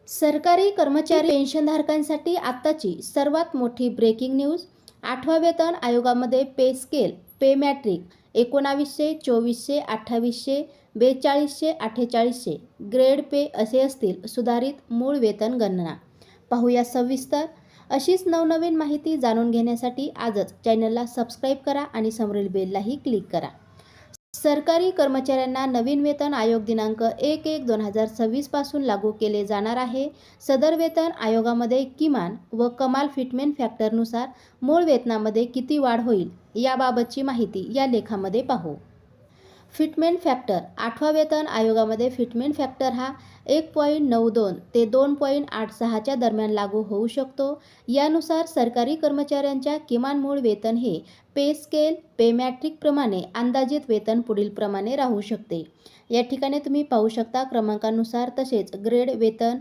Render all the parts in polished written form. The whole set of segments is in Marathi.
सरकारी कर्मचारी पेन्शनधारकांसाठी आत्ताची सर्वात मोठी ब्रेकिंग न्यूज. 8व्या वेतन आयोगामध्ये pay scale, pay matrix 1900, 2400, 2800, 4200, 4800 grade pay असे असतील सुधारित मूळ वेतन गणना. पाहूया सविस्तर. अशीच नवनवीन माहिती जाणून घेण्यासाठी आजच चॅनलला सबस्क्राईब करा आणि समोरील बेललाही क्लिक करा. सरकारी कर्मचाऱ्यांना नवीन वेतन आयोग दिनांक 1/1/2026 पासून लागू केले जाणार आहे. सदर वेतन आयोगामध्ये किमान व कमाल फिटमेंट फॅक्टरनुसार मूळ वेतनामध्ये किती वाढ होईल याबाबतची माहिती या लेखामध्ये पाहू. Fitment factor. 8व्या वेतन आयोगामध्ये फिटमेंट फॅक्टर हा 1.92 ते 2.86 च्या दरम्यान लागू होऊ शकतो. यानुसार सरकारी कर्मचाऱ्यांच्या किमान मूळ वेतन हे पे स्केल, पे मॅट्रिक प्रमाणे अंदाजित वेतन पुढील प्रमाणे राहू शकते. या ठिकाणी तुम्ही पाहू शकता क्रमांकानुसार. तसेच ग्रेड वेतन,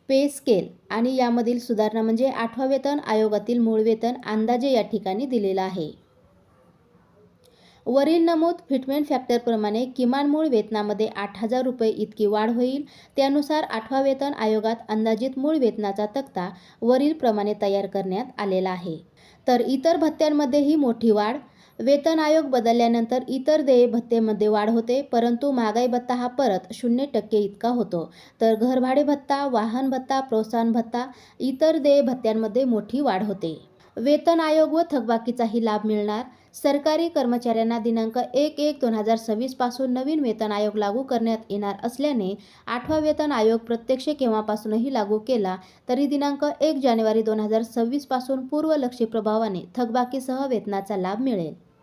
पे स्केल आणि यामधील सुधारणा म्हणजे 8व्या वेतन आयोगातील मूळ वेतन अंदाजे या ठिकाणी दिलेला आहे. वरील नमूद फिटमेंट फॅक्टरप्रमाणे किमान मूळ वेतनामध्ये 8,000 रुपये इतकी वाढ होईल. त्यानुसार 8व्या वेतन आयोगात अंदाजित मूळ वेतनाचा तक्ता वरील प्रमाणे तयार करण्यात आलेला आहे. तर इतर भत्त्यांमध्येही मोठी वाढ. वेतन आयोग बदलल्यानंतर इतर देय भत्तेमध्ये वाढ होते, परंतु महागाई भत्ता हा परत 0% इतका होतो. तर घरभाडे भत्ता, वाहन भत्ता, प्रोत्साहन भत्ता, इतर देय भत्त्यांमध्ये मोठी वाढ होते. वेतन आयोग व थकबाकीचाही लाभ मिळणार. सरकारी कर्मचाऱ्यांना दिनांक 1/1/2026 पासून नवीन वेतन आयोग लागू करण्यात येणार असल्याने 8वा वेतन आयोग प्रत्यक्ष केव्हापासूनही लागू केला तरी दिनांक 1 जानेवारी 2026 पासून पूर्वलक्षी प्रभावाने थकबाकीसह वेतनाचा लाभ मिळेल.